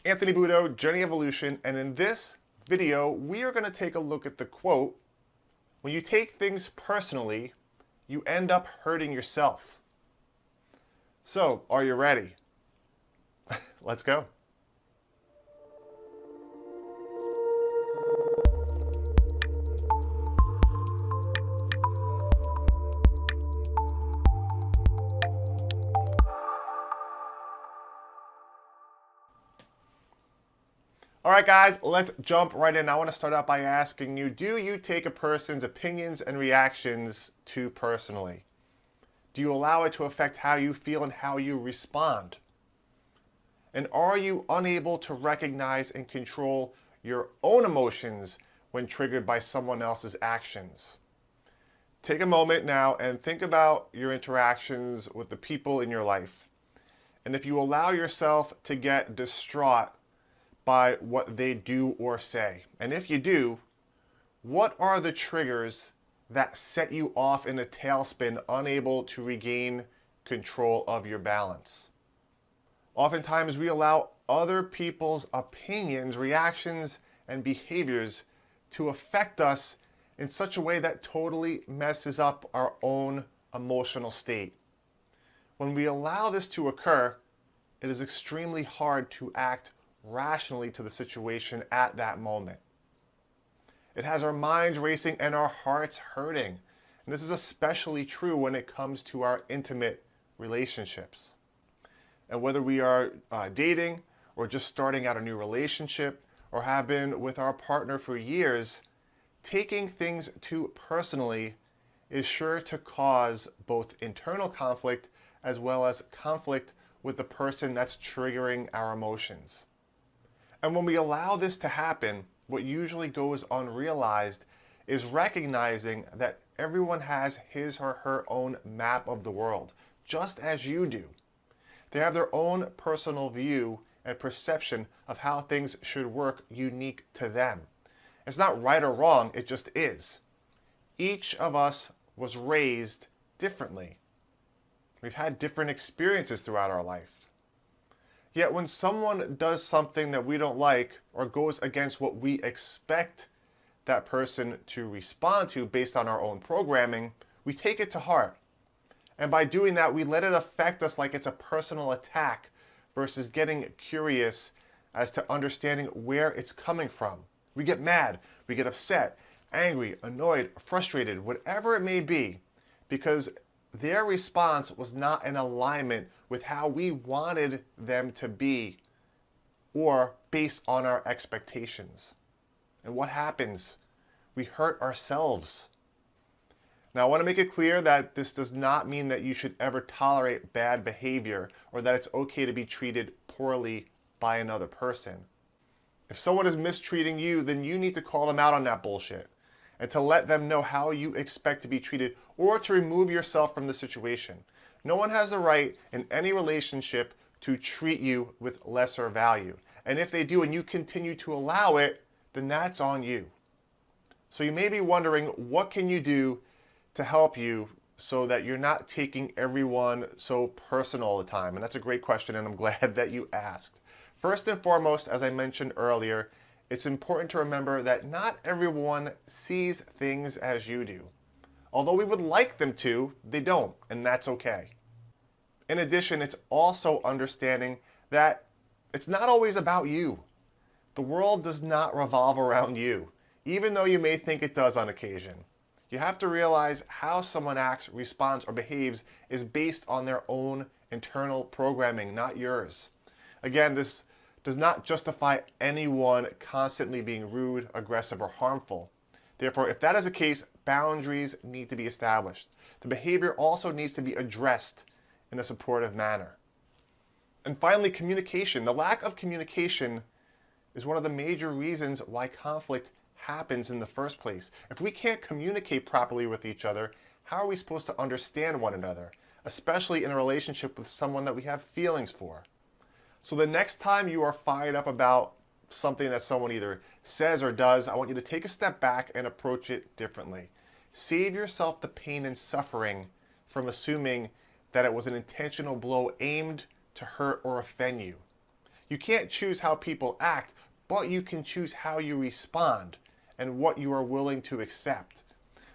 Anthony Budo, Journey Evolution, and in this video, we are going to take a look at the quote, "When you take things personally, you end up hurting yourself." So, are you ready? Let's go. All right, guys, let's jump right in. I want to start out by asking you, do you take a person's opinions and reactions too personally? Do you allow it to affect how you feel and how you respond? And are you unable to recognize and control your own emotions when triggered by someone else's actions? Take a moment now and think about your interactions with the people in your life. And if you allow yourself to get distraught by what they do or say, and if you do, what are the triggers that set you off in a tailspin, unable to regain control of your balance? Oftentimes we allow other people's opinions, reactions, and behaviors to affect us in such a way that totally messes up our own emotional state. When we allow this to occur, it is extremely hard to act rationally to the situation at that moment. It has our minds racing and our hearts hurting. And this is especially true when it comes to our intimate relationships. And whether we are dating or just starting out a new relationship or have been with our partner for years, taking things too personally is sure to cause both internal conflict as well as conflict with the person that's triggering our emotions. And when we allow this to happen, what usually goes unrealized is recognizing that everyone has his or her own map of the world, just as you do. They have their own personal view and perception of how things should work unique to them. It's not right or wrong, it just is. Each of us was raised differently. We've had different experiences throughout our life. Yet when someone does something that we don't like or goes against what we expect that person to respond to based on our own programming, we take it to heart. And by doing that, we let it affect us like it's a personal attack versus getting curious as to understanding where it's coming from. We get mad, we get upset, angry, annoyed, frustrated, whatever it may be, because their response was not in alignment with how we wanted them to be or based on our expectations. And what happens? We hurt ourselves. Now, I want to make it clear that this does not mean that you should ever tolerate bad behavior or that it's okay to be treated poorly by another person. If someone is mistreating you, then you need to call them out on that bullshit and to let them know how you expect to be treated or to remove yourself from the situation. No one has the right in any relationship to treat you with lesser value. And if they do and you continue to allow it, then that's on you. So you may be wondering, what can you do to help you so that you're not taking everyone so personal all the time? And that's a great question, and I'm glad that you asked. First and foremost, as I mentioned earlier, it's important to remember that not everyone sees things as you do. Although we would like them to, they don't, and that's okay. In addition, it's also understanding that it's not always about you. The world does not revolve around you, even though you may think it does on occasion. You have to realize how someone acts, responds, or behaves is based on their own internal programming, not yours. Again, this does not justify anyone constantly being rude, aggressive, or harmful. Therefore, if that is the case, boundaries need to be established. The behavior also needs to be addressed in a supportive manner. And finally, communication. The lack of communication is one of the major reasons why conflict happens in the first place. If we can't communicate properly with each other, how are we supposed to understand one another, especially in a relationship with someone that we have feelings for? So the next time you are fired up about something that someone either says or does, I want you to take a step back and approach it differently. Save yourself the pain and suffering from assuming that it was an intentional blow aimed to hurt or offend you. You can't choose how people act, but you can choose how you respond and what you are willing to accept.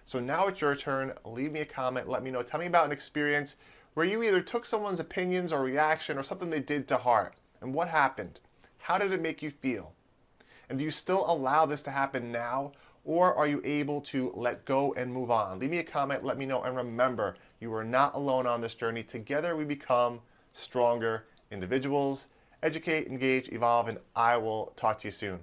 So now it's your turn. Leave me a comment. Let me know. Tell me about an experience where you either took someone's opinions or reaction or something they did to heart. And what happened? How did it make you feel? And do you still allow this to happen now? Or are you able to let go and move on? Leave me a comment. Let me know. And remember, you are not alone on this journey. Together we become stronger individuals. Educate, engage, evolve, and I will talk to you soon.